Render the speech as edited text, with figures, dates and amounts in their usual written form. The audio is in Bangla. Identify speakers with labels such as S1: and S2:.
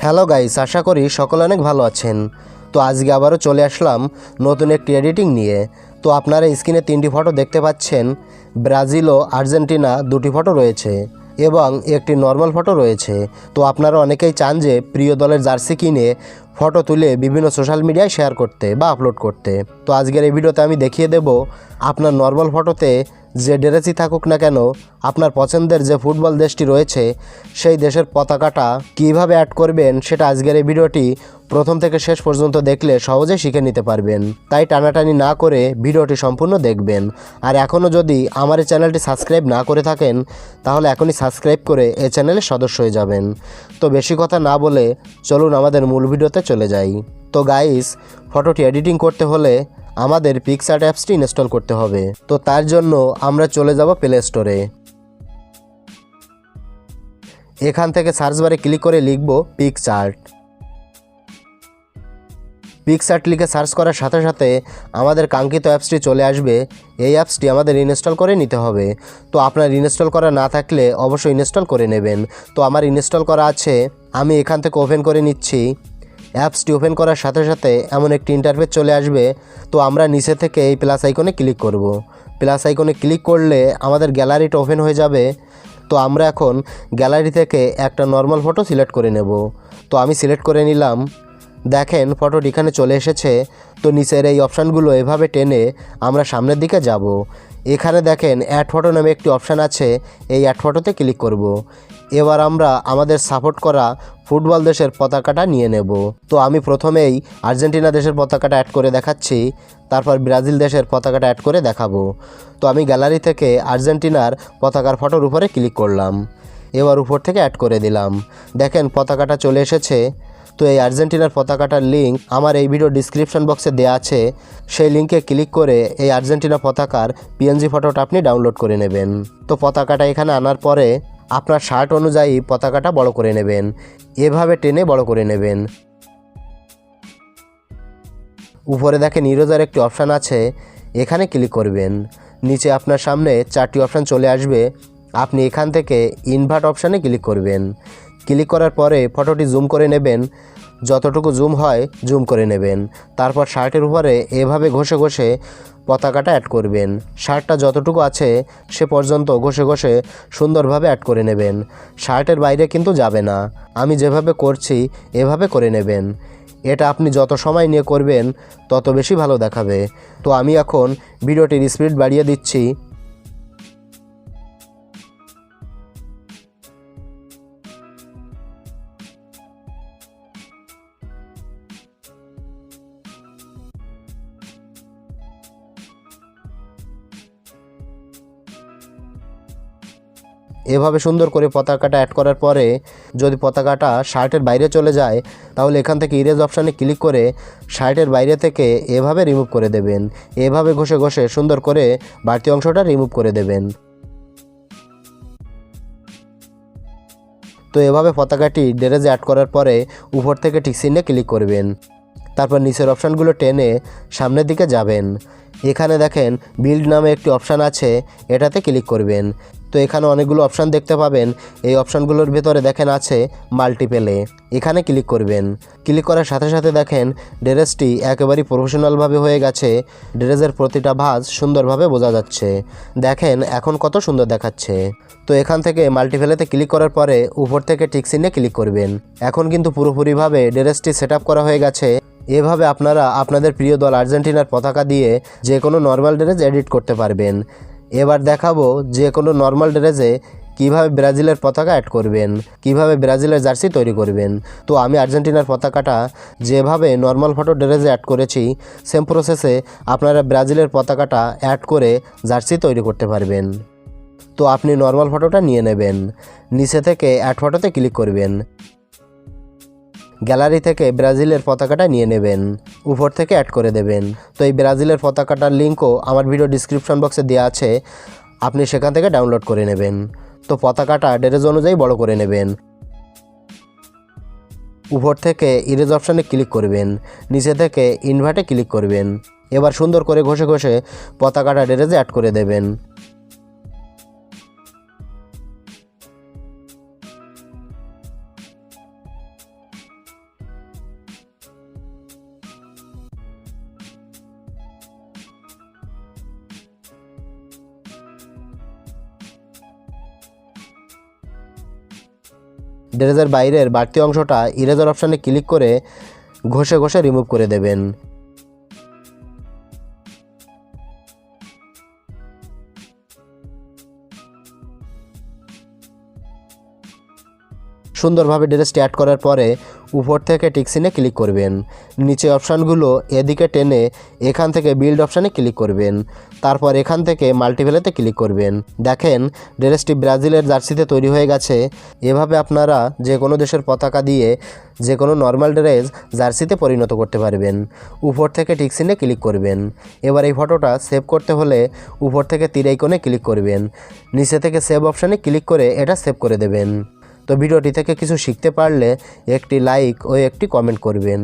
S1: হ্যালো গাইস, আশা করি সকলে অনেক ভালো আছেন। তো আজকে আবারও চলে আসলাম নতুন একটি এডিটিং নিয়ে। তো আপনারা স্ক্রিনে 3টি ফটো দেখতে পাচ্ছেন। ব্রাজিল ও আর্জেন্টিনা 2টি ফটো রয়েছে এবং একটি নর্মাল ফটো রয়েছে। তো আপনারা অনেকেই চান যে প্রিয় দলের জার্সি কিনে ফটো তুলে বিভিন্ন সোশ্যাল মিডিয়ায় শেয়ার করতে বা আপলোড করতে। তো আজকের এই ভিডিওতে আমি দেখিয়ে দেব আপনার নর্মাল ফটোতে যে ড্রেসই থাকুক না কেন, আপনার পছন্দের যে ফুটবল দেশটি রয়েছে সেই দেশের পতাকাটা কীভাবে অ্যাড করবেন সেটা আজকের এই ভিডিওটি প্রথম থেকে শেষ পর্যন্ত দেখলে সহজে শিখে নিতে পারবেন। তাই টানাটানি না করে ভিডিওটি সম্পূর্ণ দেখবেন। আর এখনও যদি আমার এই চ্যানেলটি সাবস্ক্রাইব না করে থাকেন তাহলে এখনই সাবস্ক্রাইব করে এই চ্যানেলের সদস্য হয়ে যাবেন। তো বেশি কথা না বলে চলুন আমাদের মূল ভিডিওতে চলে যাই। তো গাইস, ফটোটি এডিটিং করতে হলে আমাদের পিকসার্ট অ্যাপসটি ইনস্টল করতে হবে। তো তার জন্য আমরা চলে যাব প্লে স্টোরে। এখান থেকে সার্চ বারে ক্লিক করে লিখব পিকচার্ট। পিকচার্ট লিখে সার্চ করার সাথে সাথে আমাদের কাঙ্ক্ষিত অ্যাপসটি চলে আসবে। এই অ্যাপসটি আমাদের ইনস্টল করে নিতে হবে। তো আপনার ইনস্টল করা না থাকলে অবশ্যই ইনস্টল করে নেবেন। তো আমার ইনস্টল করা আছে, আমি এখান থেকে ওপেন করে নিচ্ছি। অ্যাপসটি ওপেন করার সাথে সাথে এমন একটি ইন্টারফেস চলে আসবে। তো আমরা নিচে থেকে এই প্লাস আইকনে ক্লিক করব। প্লাস আইকনে ক্লিক করলে আমাদের গ্যালারিটা ওপেন হয়ে যাবে। তো আমরা এখন গ্যালারি থেকে একটা নর্মাল ফটো সিলেক্ট করে নেব। তো আমি সিলেক্ট করে নিলাম। দেখেন ফটোটি এখানে চলে এসেছে। তো নিচের এই অপশানগুলো এভাবে টেনে আমরা সামনের দিকে যাব। এখানে দেখেন অ্যাড ফটো নামে একটি অপশান আছে, এই অ্যাড ফটোতে ক্লিক করব। এবার আমরা আমাদের সাপোর্ট করা ফুটবল দেশের পতাকাটা নিয়ে নেব। তো আমি প্রথমেই আর্জেন্টিনা দেশের পতাকাটা অ্যাড করে দেখাচ্ছি, তারপর ব্রাজিল দেশের পতাকাটা অ্যাড করে দেখাবো। তো আমি গ্যালারি থেকে আর্জেন্টিনার পতাকার ফটোর উপরে ক্লিক করলাম। এবার উপর থেকে অ্যাড করে দিলাম। দেখেন পতাকাটা চলে এসেছে। তো এই আর্জেন্টিনার পতাকাটার লিঙ্ক আমার এই ভিডিও ডিসক্রিপশন বক্সে দেওয়া আছে। সেই লিঙ্কে ক্লিক করে এই আর্জেন্টিনা পতাকার পিএনজি ফটোটা আপনি ডাউনলোড করে নেবেন। তো পতাকাটা এখানে আনার পরে আপনার শার্ট অনুযায়ী পতাকাটা বড় করে নেবেন। এভাবে টেনে বড় করে নেবেন। উপরে দেখেন ইরেজার একটি অপশান আছে, এখানে ক্লিক করবেন। নিচে আপনার সামনে 4টি অপশান চলে আসবে। আপনি এখান থেকে ইনভার্ট অপশানে ক্লিক করবেন। ক্লিক করার পরে ফটোটি জুম করে নেবেন, যতটুকু জুম হয় জুম করে নেবেন। তারপর শার্টের উপরে এভাবে ঘষে ঘষে পতাকাটা অ্যাড করবেন। শার্টটা যতটুকু আছে সে পর্যন্ত ঘষে ঘষে সুন্দরভাবে অ্যাড করে নেবেন। শার্টের বাইরে কিন্তু যাবে না। আমি যেভাবে করছি এভাবে করে নেবেন। এটা আপনি যত সময় নিয়ে করবেন তত বেশি ভালো দেখাবে। তো আমি এখন ভিডিওটির স্পিড বাড়িয়ে দিচ্ছি। এভাবে সুন্দর করে পতাকাটা অ্যাড করার পরে যদি পতাকাটা শার্টের বাইরে চলে যায় তাহলে এখান থেকে ইরেজ অপশানে ক্লিক করে শার্টের বাইরে থেকে এভাবে রিমুভ করে দেবেন। এভাবে ঘষে ঘষে সুন্দর করে বাড়তি অংশটা রিমুভ করে দেবেন। তো এভাবে পতাকাটি ড্রেসে অ্যাড করার পরে উপর থেকে টিক চিহ্নে ক্লিক করবেন। তারপর নিচের অপশানগুলো টেনে সামনের দিকে যাবেন। এখানে দেখেন বিল্ড নামে একটি অপশান আছে, এটাতে ক্লিক করবেন। তো এখানে অনেকগুলো অপশান দেখতে পাবেন। এই অপশানগুলোর ভেতরে দেখেন আছে মাল্টিপেলে, এখানে ক্লিক করবেন। ক্লিক করার সাথে সাথে দেখেন ড্রেসটি একেবারেই প্রফেশনালভাবে হয়ে গেছে। ড্রেসের প্রতিটা ভাঁজ সুন্দরভাবে বোঝা যাচ্ছে। দেখেন এখন কত সুন্দর দেখাচ্ছে। তো এখান থেকে মাল্টিপেলেতে ক্লিক করার পরে উপর থেকে টিক চিহ্নে ক্লিক করবেন। এখন কিন্তু পুরোপুরিভাবে ড্রেসটি সেট আপ করা হয়ে গেছে। এভাবে আপনারা আপনাদের প্রিয় দল আর্জেন্টিনার পতাকা দিয়ে যে কোনো নর্মাল ড্রেস এডিট করতে পারবেন। এবার দেখাবো যে কোনো নর্মাল ড্রেসে কীভাবে ব্রাজিলের পতাকা অ্যাড করবেন, কিভাবে ব্রাজিলের জার্সি তৈরি করবেন। তো আমি আর্জেন্টিনার পতাকাটা যেভাবে নর্মাল ফটো ড্রেসে অ্যাড করেছি সেম প্রসেসে আপনারা ব্রাজিলের পতাকাটা অ্যাড করে জার্সি তৈরি করতে পারবেন। তো আপনি নর্মাল ফটোটা নিয়ে নেবেন, নিচে থেকে অ্যাড ফটোতে ক্লিক করবেন। গ্যালারি থেকে ব্রাজিলের পতাকাটা নিয়ে নেবেন, উপর থেকে অ্যাড করে দেবেন। তো এই ব্রাজিলের পতাকাটার লিঙ্কও আমার ভিডিও ডিসক্রিপশন বক্সে দেওয়া আছে, আপনি সেখান থেকে ডাউনলোড করে নেবেন। তো পতাকাটা ড্রেস অনুযায়ী বড় করে নেবেন। উপর থেকে ইরেজ অপশানে ক্লিক করবেন, নিচে থেকে ইনভার্টে ক্লিক করবেন। এবার সুন্দর করে ঘষে ঘষে পতাকাটা ড্রেসে অ্যাড করে দেবেন। ড্রেসের বাইরের বাড়তি অংশটা ইরেজার অপশানে ক্লিক করে ঘষে ঘষে রিমুভ করে দেবেন। সুন্দরভাবে ড্রেসটি অ্যাড করার পরে উপর থেকে টিকসিনে ক্লিক করবেন। নিচে অপশানগুলো এদিকে টেনে এখান থেকে বিল্ড অপশানে ক্লিক করবেন। তারপর এখান থেকে মাল্টিভ্যালেতে ক্লিক করবেন। দেখেন ড্রেসটি ব্রাজিলের জার্সিতে তৈরি হয়ে গেছে। এভাবে আপনারা যে কোনো দেশের পতাকা দিয়ে যে কোনো নর্মাল ড্রেস জার্সিতে পরিণত করতে পারবেন। উপর থেকে টিকসিনে ক্লিক করবেন। এবার এই ফটোটা সেভ করতে হলে উপর থেকে তীর আইকনে ক্লিক করবেন। নিচে থেকে সেভ অপশানে ক্লিক করে এটা সেভ করে দেবেন। তো ভিডিওটি থেকে কিছু শিখতে পারলে একটি লাইক ও একটি কমেন্ট করবেন।